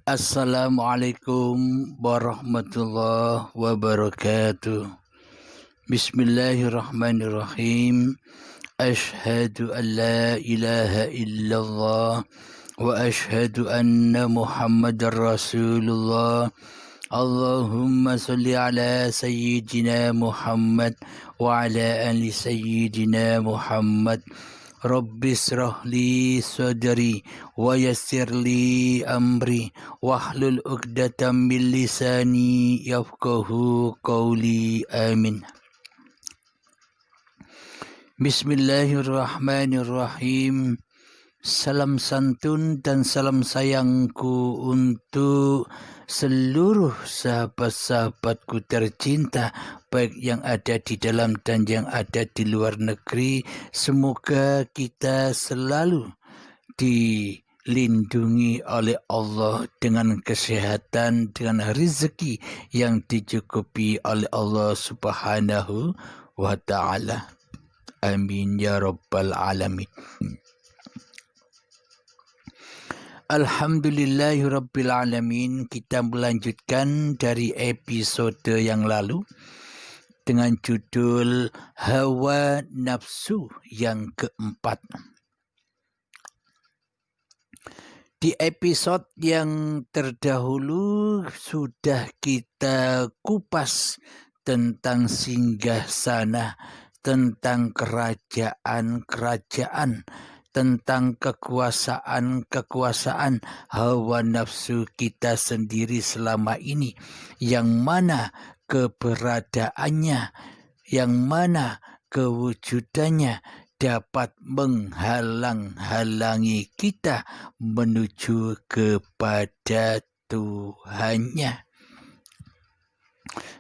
Assalamualaikum warahmatullahi wabarakatuh. Bismillahirrahmanirrahim. Ashhadu an la ilaha illallah wa ashhadu anna Muhammadar Rasulullah. Allahumma salli ala sayyidina Muhammad wa ala ali sayyidina Muhammad. Rabbi israh li sadri wa yassir li amri wahlul 'uqdatam min lisani yafqahu qawli. Amin. Bismillahirrahmanirrahim. Salam santun dan salam sayangku untuk seluruh sahabat-sahabatku tercinta, baik yang ada di dalam dan yang ada di luar negeri. Semoga kita selalu dilindungi oleh Allah dengan kesehatan, dengan rezeki yang dicukupi oleh Allah Subhanahu wa ta'ala. Amin ya rabbal alamin. Alhamdulillahirrabbilalamin. Kita melanjutkan dari episode yang lalu dengan judul Hawa Nafsu yang keempat. Di episode yang terdahulu sudah kita kupas tentang singgasana, tentang kerajaan-kerajaan, tentang kekuasaan hawa nafsu kita sendiri selama ini, yang mana keberadaannya, yang mana kewujudannya dapat menghalang-halangi kita menuju kepada Tuhannya.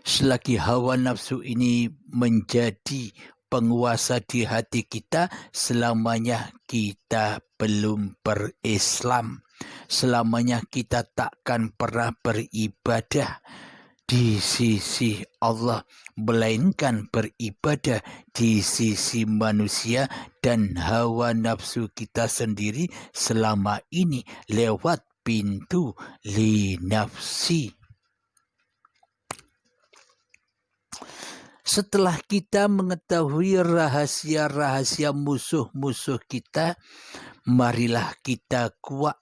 Selagi hawa nafsu ini menjadi penguasa di hati kita, selamanya kita belum berislam. Selamanya kita takkan pernah beribadah di sisi Allah, melainkan beribadah di sisi manusia dan hawa nafsu kita sendiri selama ini lewat pintu li nafsi. Setelah kita mengetahui rahasia-rahasia musuh-musuh kita, marilah kita kuat,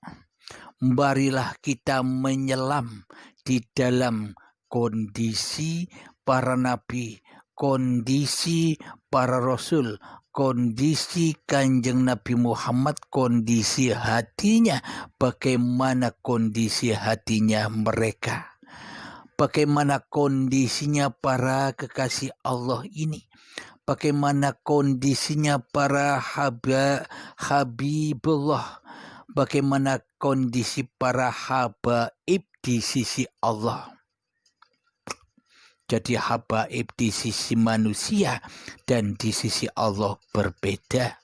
marilah kita menyelam di dalam kondisi para nabi, kondisi para rasul, kondisi Kanjeng Nabi Muhammad, kondisi hatinya, bagaimana kondisi hatinya mereka. Bagaimana kondisinya para kekasih Allah ini, bagaimana kondisinya para Habibullah, bagaimana kondisi para habaib di sisi Allah. Jadi habaib di sisi manusia dan di sisi Allah berbeda.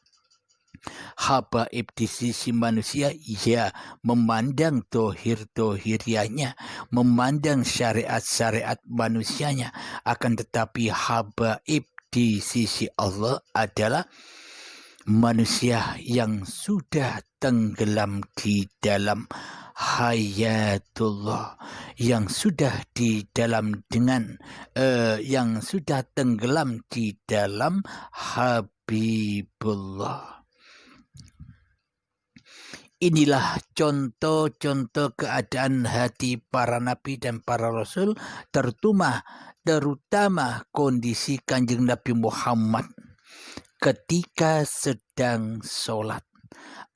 Habaib di sisi manusia, ia memandang dohir-dohirianya, memandang syariat-syariat manusianya. Akan tetapi habaib di sisi Allah adalah manusia yang sudah tenggelam di dalam hayatullah, yang sudah di dalam yang sudah tenggelam di dalam Habibullah. Inilah contoh-contoh keadaan hati para nabi dan para rasul, terutama kondisi Kanjeng Nabi Muhammad ketika sedang sholat.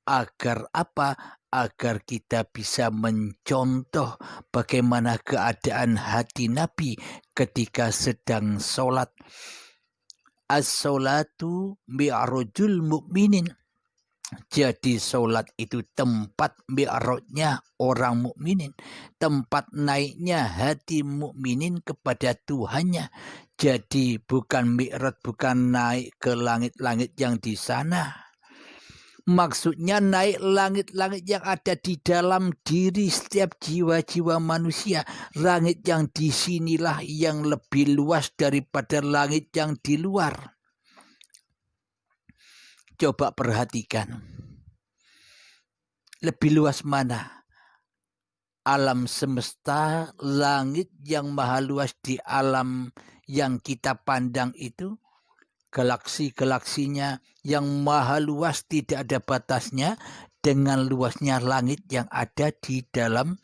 Agar apa? Agar kita bisa mencontoh bagaimana keadaan hati Nabi ketika sedang sholat. As-sholatu mi'rajul mu'minin. Jadi sholat itu tempat mi'rajnya orang mukminin, tempat naiknya hati mukminin kepada Tuhannya. Jadi bukan mi'raj, bukan naik ke langit-langit yang di sana. Maksudnya naik langit-langit yang ada di dalam diri setiap jiwa-jiwa manusia. Langit yang di sinilah yang lebih luas daripada langit yang di luar. Coba perhatikan. Lebih luas mana? alam semesta, langit yang maha luas di alam yang kita pandang itu, galaksi-galaksinya yang maha luas tidak ada batasnya, dengan luasnya langit yang ada di dalam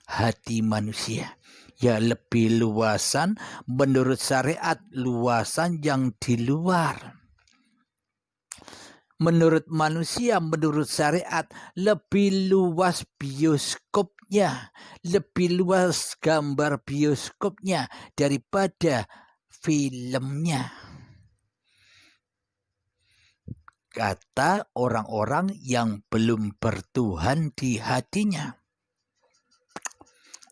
hati manusia. Ya, lebih luasan menurut syariat, luasan yang di luar. Menurut manusia, menurut syariat, lebih luas bioskopnya, lebih luas gambar bioskopnya daripada filmnya. Kata orang-orang yang belum bertuhan di hatinya.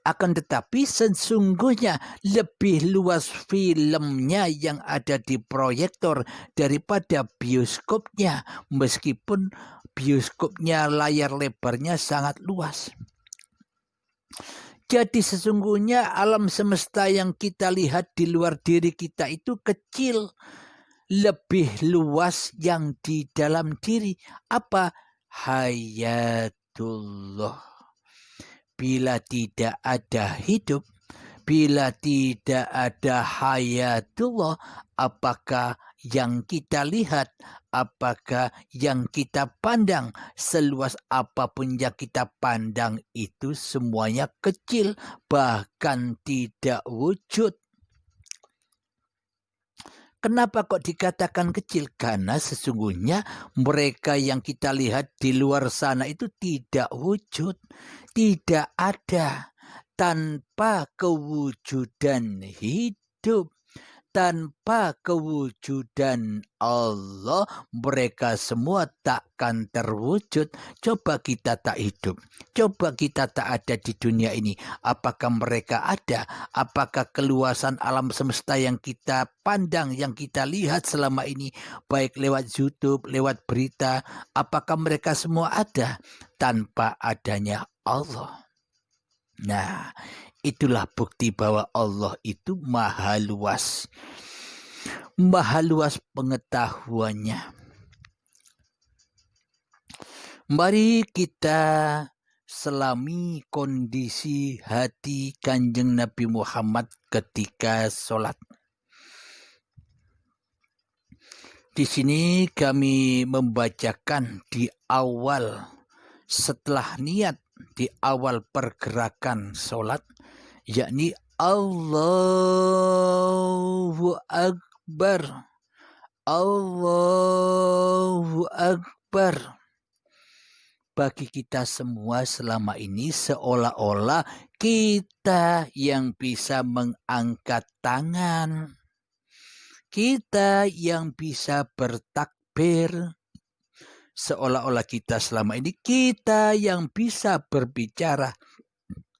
Akan tetapi sesungguhnya lebih luas filmnya yang ada di proyektor daripada bioskopnya, meskipun bioskopnya layar lebarnya sangat luas. Jadi sesungguhnya alam semesta yang kita lihat di luar diri kita itu kecil, lebih luas yang di dalam diri. Apa? Hayatullah. Bila tidak ada hidup, bila tidak ada hayatullah, apakah yang kita lihat, apakah yang kita pandang, seluas apapun yang kita pandang itu semuanya kecil, bahkan tidak wujud. Kenapa kok dikatakan kecil? Karena sesungguhnya mereka yang kita lihat di luar sana itu tidak wujud, tidak ada, tanpa kewujudan hidup. Tanpa kewujudan Allah, mereka semua takkan terwujud. Coba kita tak hidup, coba kita tak ada di dunia ini. Apakah mereka ada? Apakah keluasan alam semesta yang kita pandang, yang kita lihat selama ini, baik lewat YouTube, lewat berita, apakah mereka semua ada? Tanpa adanya Allah. Nah, itulah bukti bahwa Allah itu maha luas. Maha luas pengetahuannya. Mari kita selami kondisi hati Kanjeng Nabi Muhammad ketika sholat. Di sini kami membacakan di awal, setelah niat, di awal pergerakan sholat, yakni Allahu Akbar, Allahu Akbar. Bagi kita semua selama ini seolah-olah kita yang bisa mengangkat tangan, kita yang bisa bertakbir, seolah-olah kita selama ini kita yang bisa berbicara,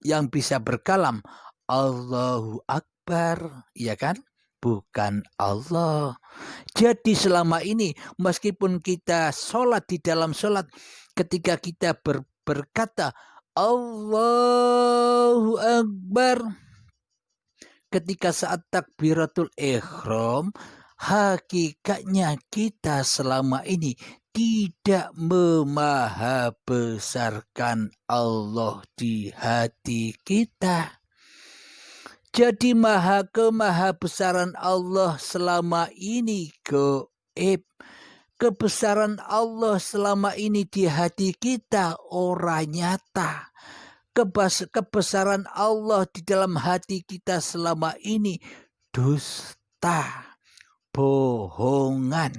yang bisa berkalam. Allahu Akbar, ya kan? Bukan Allah. Jadi selama ini meskipun kita sholat, di dalam sholat, ketika kita berkata Allahu Akbar, ketika saat takbiratul ihram, hakikatnya kita selama ini tidak memahabesarkan Allah di hati kita. Jadi kemahabesaran Allah selama ini gaib. Kebesaran Allah selama ini di hati kita orang nyata. Kebesaran Allah di dalam hati kita selama ini dusta, bohongan.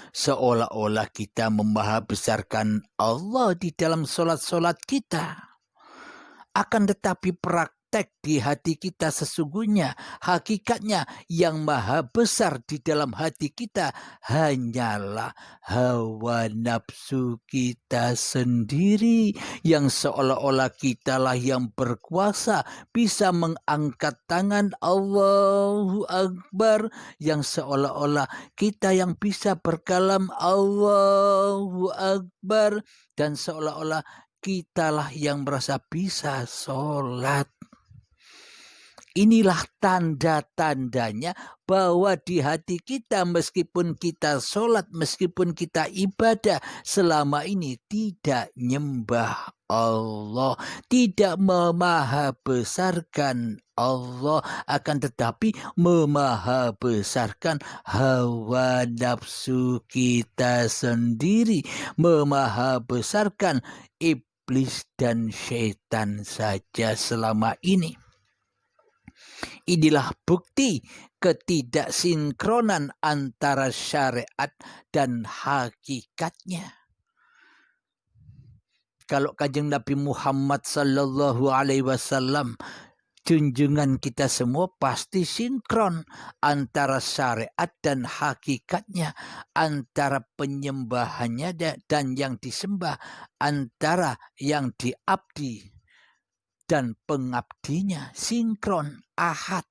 Seolah-olah kita memahabesarkan Allah di dalam solat-solat kita. Akan tetapi praktek di hati kita sesungguhnya, hakikatnya yang maha besar di dalam hati kita hanyalah hawa nafsu kita sendiri, yang seolah-olah kitalah yang berkuasa bisa mengangkat tangan Allahu Akbar, yang seolah-olah kita yang bisa berkalam Allahu Akbar, dan seolah-olah kitalah yang merasa bisa sholat. Inilah tanda-tandanya bahwa di hati kita meskipun kita sholat, meskipun kita ibadah, selama ini tidak nyembah Allah, tidak memahabesarkan Allah, akan tetapi memahabesarkan hawa nafsu kita sendiri, memahabesarkan iblis dan syaitan saja selama ini. Inilah bukti ketidaksinkronan antara syariat dan hakikatnya. Kalau Kanjeng Nabi Muhammad sallallahu alaihi wasallam, junjungan kita semua pasti sinkron antara syariat dan hakikatnya, antara penyembahannya dan yang disembah, antara yang diabdi dan pengabdinya, sinkron, ahad.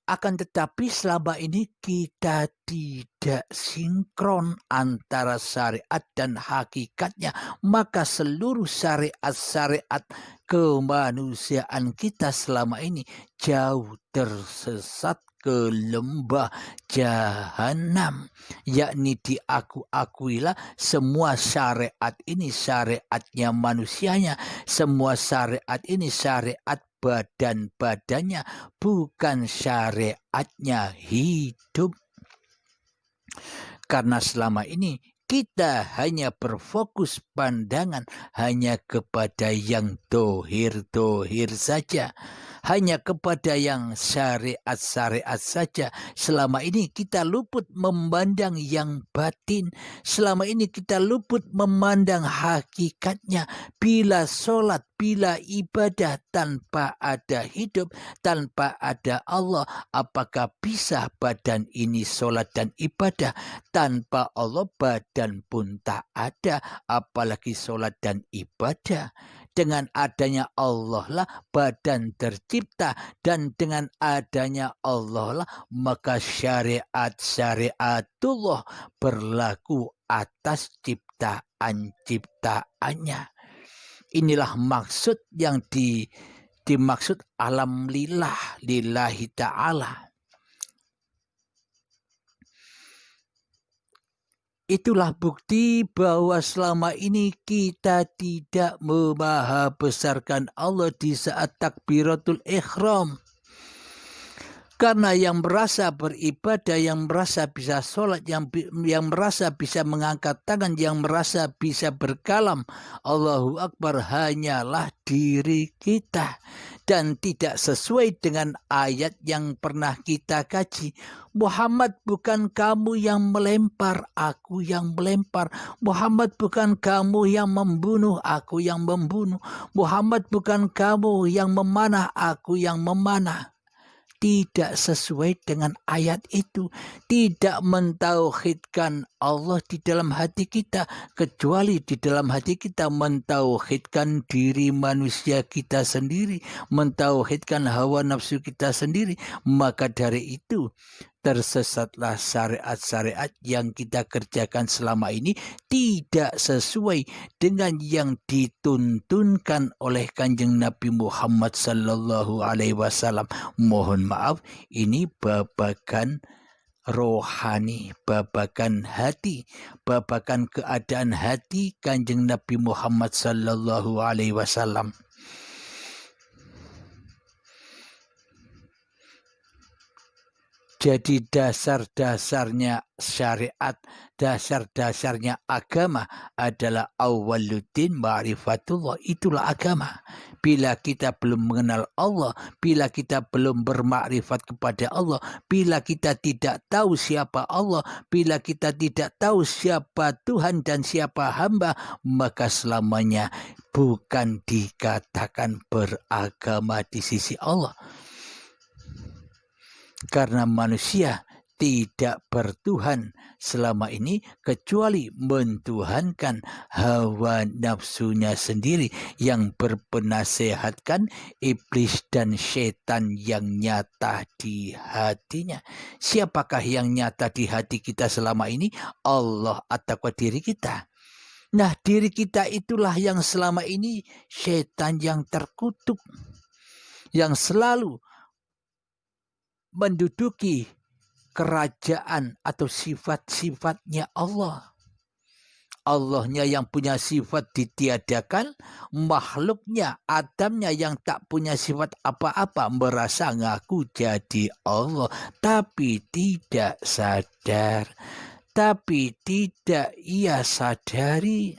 Akan tetapi selama ini kita tidak sinkron antara syariat dan hakikatnya. Maka seluruh syariat-syariat kemanusiaan kita selama ini jauh tersesat ke lembah jahanam. Yakni diakuilah semua syariat ini syariatnya manusianya. Semua syariat ini syariat badan-badannya, bukan syariatnya hidup. Karena selama ini kita hanya berfokus pandangan hanya kepada yang dohir-dohir saja. Hanya kepada yang syariat-syariat saja. Selama ini kita luput memandang yang batin. Selama ini kita luput memandang hakikatnya. Bila sholat, bila ibadah tanpa ada hidup, tanpa ada Allah, apakah bisa badan ini sholat dan ibadah? Tanpa Allah badan pun tak ada, apalagi sholat dan ibadah. Dengan adanya Allah lah badan tercipta, dan dengan adanya Allah lah maka syariatullah berlaku atas ciptaan-ciptaannya. Inilah maksud yang dimaksud alam lillah, lillahi ta'ala. Itulah bukti bahwa selama ini kita tidak memahabesarkan Allah di saat takbiratul ihram. Karena yang merasa beribadah, yang merasa bisa sholat, yang merasa bisa mengangkat tangan, yang merasa bisa berkalam, Allahu Akbar, hanyalah diri kita. Dan tidak sesuai dengan ayat yang pernah kita kaji. Muhammad, bukan kamu yang melempar, aku yang melempar. Muhammad, bukan kamu yang membunuh, aku yang membunuh. Muhammad, bukan kamu yang memanah, aku yang memanah. Tidak sesuai dengan ayat itu. Tidak mentauhidkan Allah di dalam hati kita. Kecuali di dalam hati kita mentauhidkan diri manusia kita sendiri. Mentauhidkan hawa nafsu kita sendiri. Maka dari itu tersesatlah syariat-syariat yang kita kerjakan selama ini tidak sesuai dengan yang dituntunkan oleh Kanjeng Nabi Muhammad sallallahu alaihi wasallam. Mohon maaf, ini babakan rohani, babakan hati, babakan keadaan hati Kanjeng Nabi Muhammad sallallahu alaihi wasallam. Jadi dasar-dasarnya syariat, dasar-dasarnya agama adalah awwaluddin ma'rifatullah. Itulah agama. Bila kita belum mengenal Allah, bila kita belum bermakrifat kepada Allah, bila kita tidak tahu siapa Allah, bila kita tidak tahu siapa Tuhan dan siapa hamba, maka selamanya bukan dikatakan beragama di sisi Allah. Karena manusia tidak bertuhan selama ini kecuali mentuhankan hawa nafsunya sendiri yang berpenasehatkan iblis dan syaitan yang nyata di hatinya. Siapakah yang nyata di hati kita selama ini? Allah atau diri kita? Nah, diri kita itulah yang selama ini syaitan yang terkutuk. yang selalu menduduki kerajaan atau sifat-sifatnya Allah. Allahnya yang punya sifat ditiadakan, makhluknya, Adamnya yang tak punya sifat apa-apa merasa ngaku jadi Allah, tapi tidak sadar, tapi tidak ia sadari.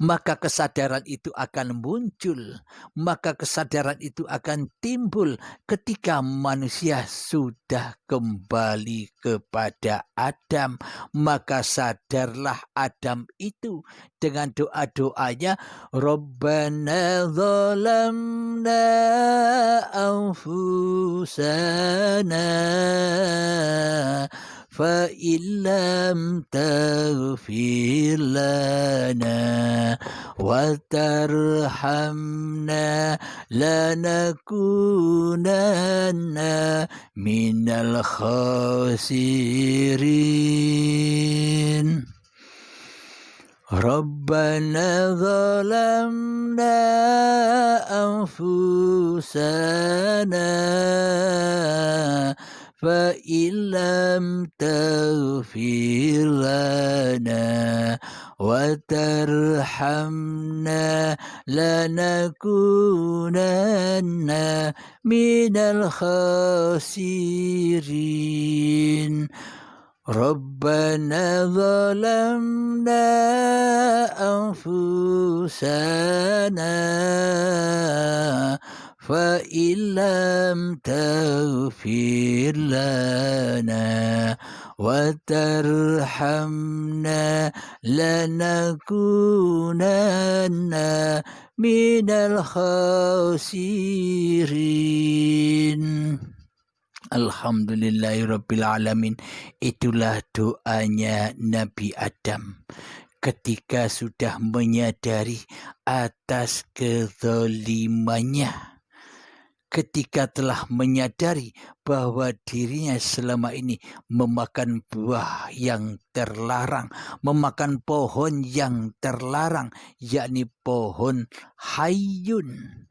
Maka kesadaran itu akan muncul, maka kesadaran itu akan timbul ketika manusia sudah kembali kepada Adam. Maka sadarlah Adam itu dengan doa-doanya, Rabbana zalamna anfusana فإن لم تغفر لنا وترحمنا لنكونن من الخاسرين ربنا ظلمنا أنفسنا فإن لم تغفر لنا وترحمنا لنكونن من الخاسرين ربنا ظلمنا أنفسنا فإن لم تغفر لنا وترحمنا لنكونن من الخاسرين. Alhamdulillahirrabbilalamin. Itulah doanya Nabi Adam ketika sudah menyadari atas kezalimannya, ketika telah menyadari bahwa dirinya selama ini memakan buah yang terlarang, memakan pohon yang terlarang, yakni pohon hayyun.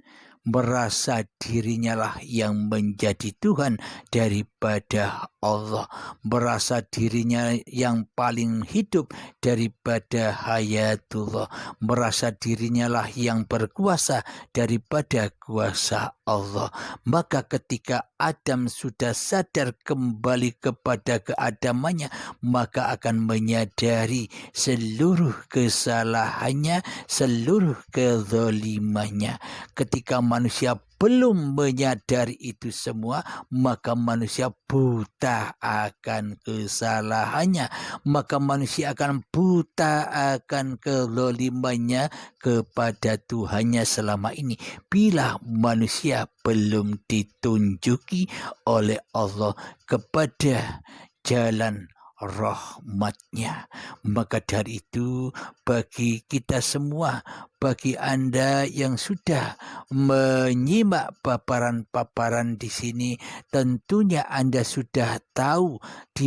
Merasa dirinya lah yang menjadi Tuhan daripada Allah, merasa dirinya yang paling hidup daripada hayatullah, merasa dirinya lah yang berkuasa daripada kuasa Allah. Maka ketika Adam sudah sadar kembali kepada keadamannya, maka akan menyadari seluruh kesalahannya, seluruh kezalimannya. Ketika manusia belum menyadari itu semua, maka manusia buta akan kesalahannya, maka manusia akan buta akan kezalimannya kepada Tuhannya selama ini. Bila manusia belum ditunjuki oleh Allah kepada jalan rahmatnya. Maka dari itu bagi kita semua, bagi Anda yang sudah menyimak paparan-paparan di sini, tentunya Anda sudah tahu di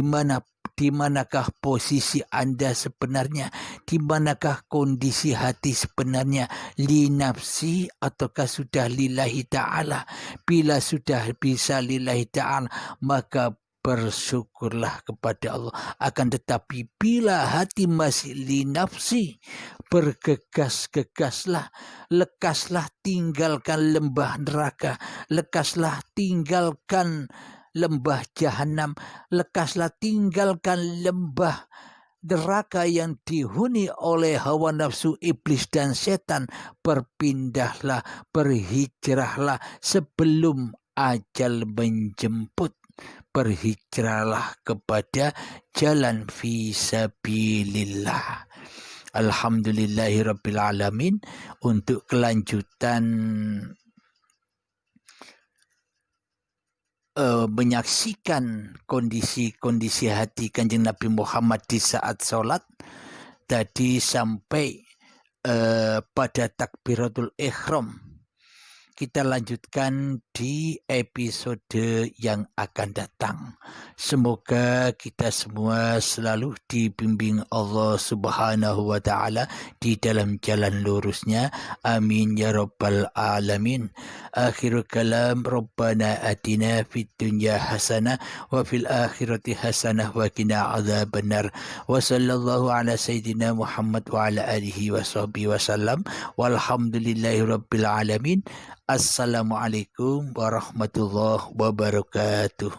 manakah posisi Anda sebenarnya, di manakah kondisi hati sebenarnya, li nafsi ataukah sudah lillahi ta'ala. Bila sudah bisa lillahi ta'ala, maka bersyukurlah kepada Allah. Akan tetapi bila hati masih li nafsi, bergegas-gegaslah, lekaslah tinggalkan lembah neraka, lekaslah tinggalkan lembah jahanam, lekaslah tinggalkan lembah neraka yang dihuni oleh hawa nafsu, iblis dan setan. Berpindahlah, berhijrahlah sebelum ajal menjemput. Berhijrahlah kepada jalan fisabilillah. Alhamdulillahirrabbilalamin. Untuk kelanjutan menyaksikan kondisi hati Kanjeng Nabi Muhammad di saat sholat, tadi sampai pada takbiratul ihram. Kita lanjutkan di episode yang akan datang. Semoga kita semua selalu dibimbing Allah Subhanahu wa Ta'ala di dalam jalan lurusnya. Amin ya rabbal alamin. Akhiru kalam Rabbana atina fid dunya hasanah wa fil akhirati hasanah wa qina adzabannar. Wa sallallahu ala sayyidina Muhammad wa ala alihi wa sahbihi wasallam. Walhamdulillahi rabbil alamin. Assalamualaikum warahmatullahi wabarakatuh.